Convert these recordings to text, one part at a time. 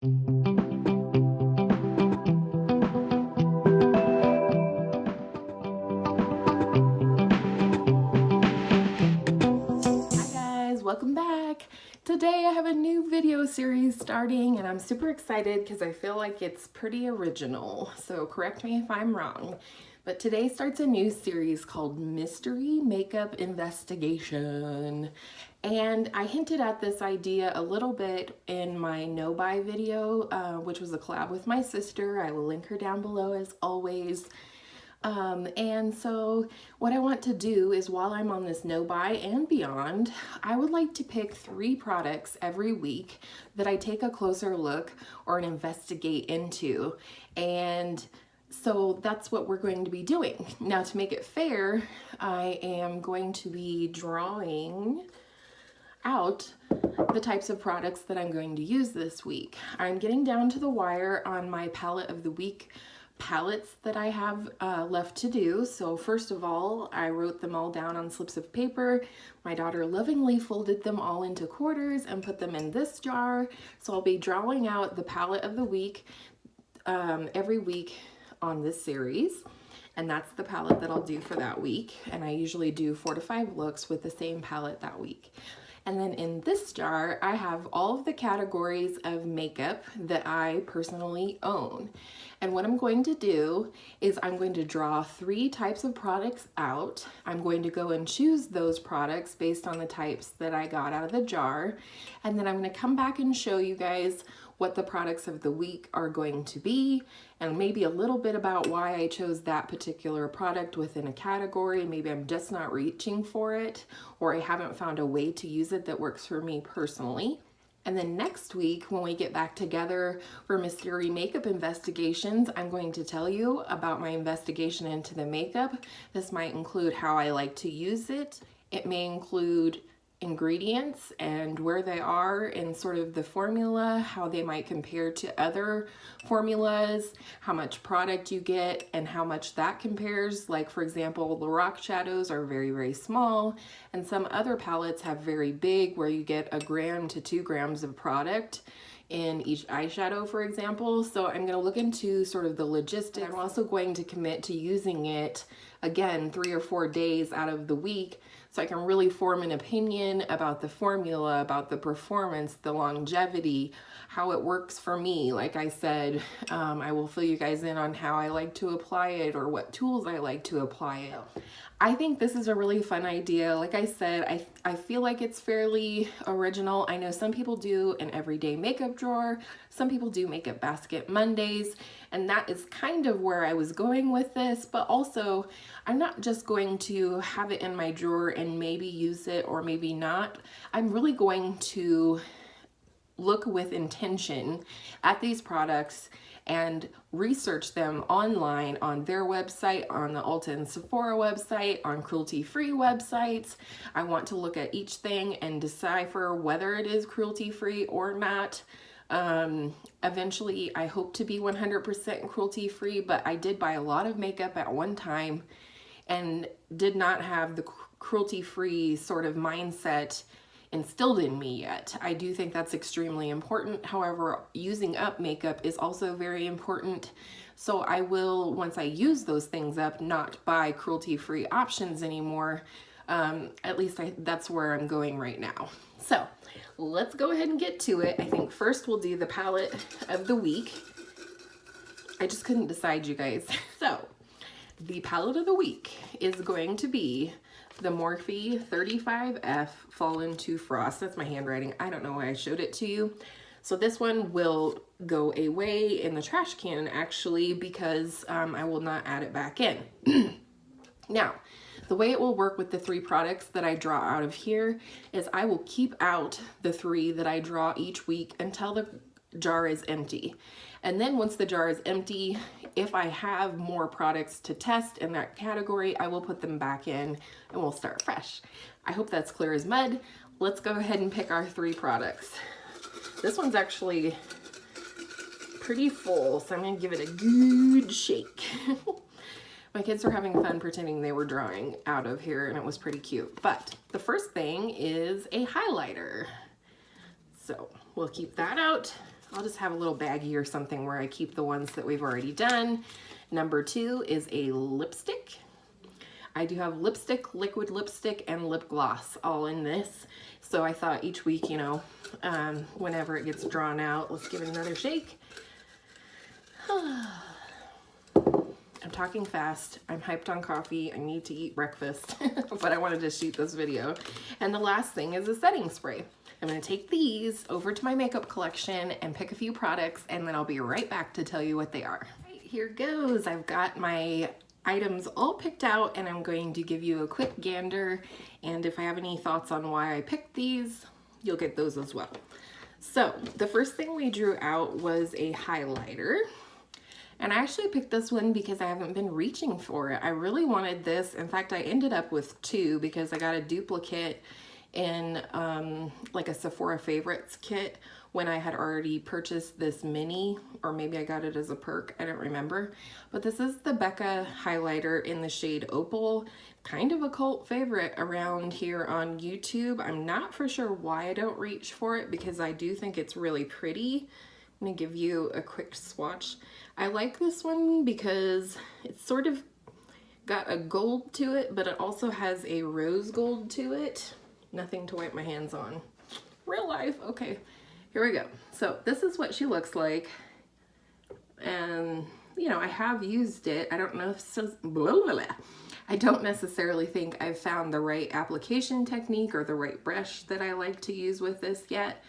Welcome back. Today I have a new video series starting and I'm super excited because I feel like it's pretty original, so correct me if I'm wrong. But today starts a new series called Mystery Makeup Investigation. And I hinted at this idea a little bit in my no-buy video, which was a collab with my sister. I will link her down below as always. And so what I want to do is, while I'm on this no buy and beyond, I would like to pick 3 products every week that I take a closer look or an investigate into. And so that's what we're going to be doing. Now, to make it fair, I am going to be drawing out the types of products that I'm going to use this week. I'm getting down to the wire on my palette of the week palettes that I have left to do. So first of all, I wrote them all down on slips of paper. My daughter lovingly folded them all into quarters and put them in this jar. So I'll be drawing out the palette of the week every week on this series. And that's the palette that I'll do for that week. And I usually do 4 to 5 looks with the same palette that week. And then in this jar, I have all of the categories of makeup that I personally own. And what I'm going to do is I'm going to draw 3 types of products out. I'm going to go and choose those products based on the types that I got out of the jar. And then I'm going to come back and show you guys what the products of the week are going to be, and maybe a little bit about why I chose that particular product within a category. Maybe I'm just not reaching for it, or I haven't found a way to use it that works for me personally. And then next week, when we get back together for Mystery Makeup Investigations, I'm going to tell you about my investigation into the makeup. This might include how I like to use it. It may include ingredients and where they are in sort of the formula, how they might compare to other formulas, how much product you get and how much that compares. Like, for example, the rock shadows are very, very small, and some other palettes have very big, where you get 1 gram to 2 grams of product in each eyeshadow, for example. So I'm going to look into sort of the logistics. I'm also going to commit to using it again 3 or 4 days out of the week, so I can really form an opinion about the formula, about the performance, the longevity, how it works for me. Like I said, I will fill you guys in on how I like to apply it or what tools I like to apply it. I think this is a really fun idea. Like I said, I feel like it's fairly original. I know some people do an everyday makeup drawer. Some people do makeup basket Mondays, and that is kind of where I was going with this. But also, I'm not just going to have it in my drawer and maybe use it or maybe not. I'm really going to look with intention at these products and research them online on their website, on the Ulta and Sephora website, on cruelty-free websites. I want to look at each thing and decipher whether it is cruelty-free or not. Eventually, I hope to be 100% cruelty-free, but I did buy a lot of makeup at one time and did not have the cruelty-free sort of mindset instilled in me yet. I do think that's extremely important. However, using up makeup is also very important. So I will, once I use those things up, not buy cruelty-free options anymore. At least that's where I'm going right now. So let's go ahead and get to it. I think first we'll do the palette of the week. I just couldn't decide, you guys. So the palette of the week is going to be the Morphe 35F Fall Into Frost. That's my handwriting. I don't know why I showed it to you. So this one will go away in the trash can, actually, because I will not add it back in. Now, the way it will work with the 3 products that I draw out of here is I will keep out the 3 that I draw each week until the jar is empty. And then once the jar is empty, if I have more products to test in that category, I will put them back in and we'll start fresh. I hope that's clear as mud. Let's go ahead and pick our 3 products. This one's actually pretty full, so I'm gonna give it a good shake. My kids were having fun pretending they were drawing out of here, and it was pretty cute. But the first thing is a highlighter. So we'll keep that out I'll just have a little baggie or something where I keep the ones that we've already done. Number 2 is a lipstick. I do have lipstick, liquid lipstick, and lip gloss all in this. So I thought each week, you know, whenever it gets drawn out, let's give it another shake. I'm talking fast. I'm hyped on coffee. I need to eat breakfast, but I wanted to shoot this video. And the last thing is a setting spray. I'm going to take these over to my makeup collection and pick a few products, and then I'll be right back to tell you what they are. Right, here goes. I've got my items all picked out, and I'm going to give you a quick gander, and if I have any thoughts on why I picked these, you'll get those as well. So the first thing we drew out was a highlighter. And I actually picked this one because I haven't been reaching for it. I really wanted this. In fact, I ended up with 2 because I got a duplicate in like a Sephora Favorites kit when I had already purchased this mini, or maybe I got it as a perk, I don't remember. But this is the BECCA highlighter in the shade Opal, kind of a cult favorite around here on YouTube. I'm not for sure why I don't reach for it because I do think it's really pretty. I'm gonna give you a quick swatch. I like this one because it's sort of got a gold to it, but it also has a rose gold to it. Nothing to wipe my hands on. Real life. Okay, here we go. So this is what she looks like. And, you know, I have used it. I don't know if it's just, blah, blah, blah. I don't necessarily think I've found the right application technique or the right brush that I like to use with this yet.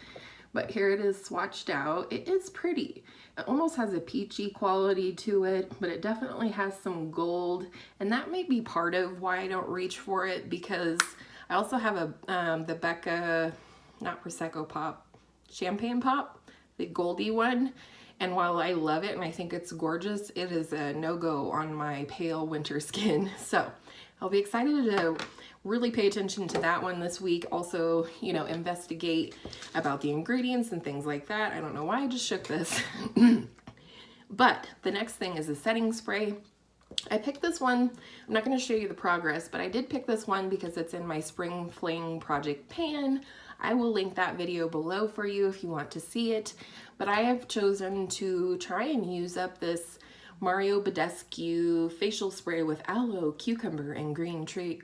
But here it is swatched out. It is pretty. It almost has a peachy quality to it, but it definitely has some gold. And that may be part of why I don't reach for it, because I also have a the BECCA, not Prosecco Pop, Champagne Pop, the goldy one. And while I love it and I think it's gorgeous, it is a no-go on my pale winter skin. So I'll be excited to really pay attention to that one this week. Also, you know, investigate about the ingredients and things like that. I don't know why I just shook this. But the next thing is a setting spray. I picked this one. I'm not going to show you the progress, but I did pick this one because it's in my Spring Fling project pan. I will link that video below for you if you want to see it. But I have chosen to try and use up this Mario Badescu facial spray with aloe, cucumber, and green tea.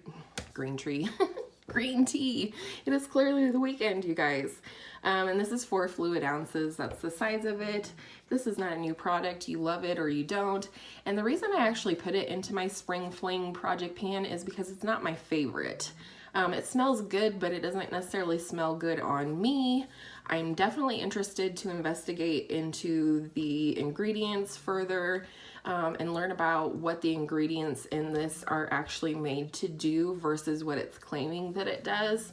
It is clearly the weekend, you guys. And this is 4 fluid ounces. That's the size of it. This is not a new product. You love it or you don't. And the reason I actually put it into my Spring Fling project pan is because it's not my favorite. It smells good, but it doesn't necessarily smell good on me. I'm definitely interested to investigate into the ingredients further and learn about what the ingredients in this are actually made to do versus what it's claiming that it does.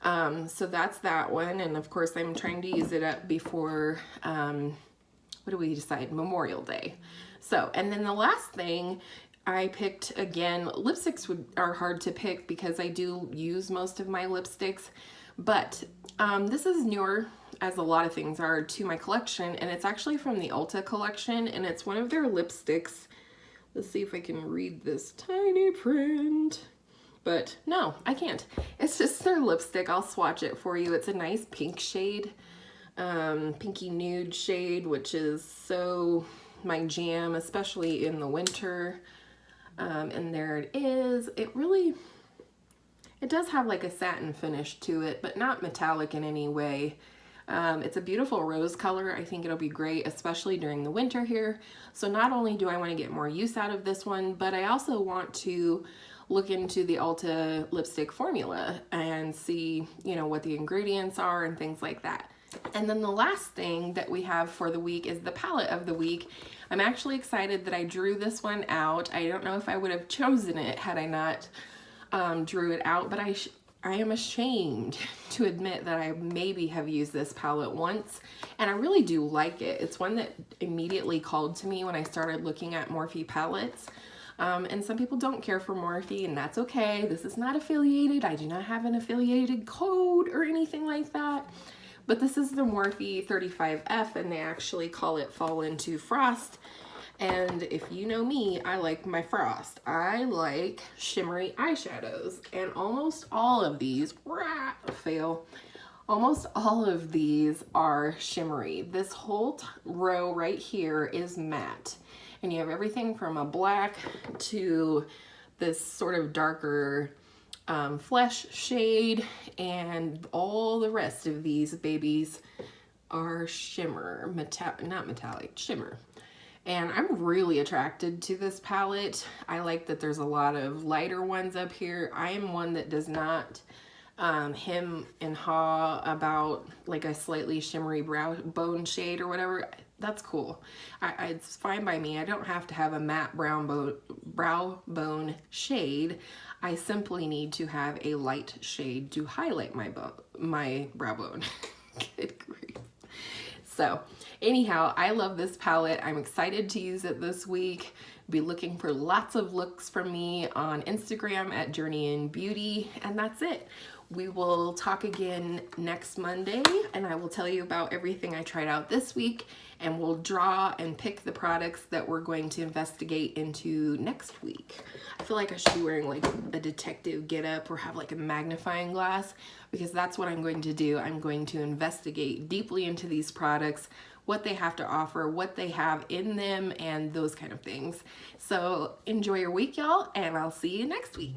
So that's that one. And of course, I'm trying to use it up before, what do we decide? Memorial Day. So, and then the last thing I picked, again, lipsticks are hard to pick because I do use most of my lipsticks, but this is newer, as a lot of things are, to my collection, and it's actually from the Ulta collection, and it's one of their lipsticks. Let's see if I can read this tiny print. But no, I can't. It's just their lipstick. I'll swatch it for you. It's a nice pink shade, pinky nude shade, which is so my jam, especially in the winter. And there it is. It does have like a satin finish to it, but not metallic in any way. It's a beautiful rose color. I think it'll be great, especially during the winter here. So not only do I want to get more use out of this one, but I also want to look into the Ulta lipstick formula and see, you know, what the ingredients are and things like that. And then the last thing that we have for the week is the palette of the week. I'm actually excited that I drew this one out. I don't know if I would have chosen it had I not drew it out, but I am ashamed to admit that I maybe have used this palette once, and I really do like it. It's one that immediately called to me when I started looking at Morphe palettes. And some people don't care for Morphe, and that's okay. This is not affiliated. I do not have an affiliated code or anything like that. But this is the Morphe 35F, and they actually call it Fall Into Frost. And if you know me, I like my frost. I like shimmery eyeshadows, and almost all of these, fail, Almost all of these are shimmery. This whole row right here is matte. And you have everything from a black to this sort of darker flesh shade, and all the rest of these babies are shimmer, not metallic, shimmer. And I'm really attracted to this palette. I like that there's a lot of lighter ones up here. I am one that does not hem and haw about like a slightly shimmery brow bone shade or whatever. That's cool. It's fine by me. I don't have to have a matte brow bone shade. I simply need to have a light shade to highlight my brow bone. Good grief. So anyhow, I love this palette. I'm excited to use it this week. Be looking for lots of looks from me on Instagram at JourneyInBeauty, and that's it. We will talk again next Monday, and I will tell you about everything I tried out this week, and we'll draw and pick the products that we're going to investigate into next week. I feel like I should be wearing like a detective getup or have like a magnifying glass, because that's what I'm going to do. I'm going to investigate deeply into these products, what they have to offer, what they have in them, and those kind of things. So enjoy your week, y'all, and I'll see you next week.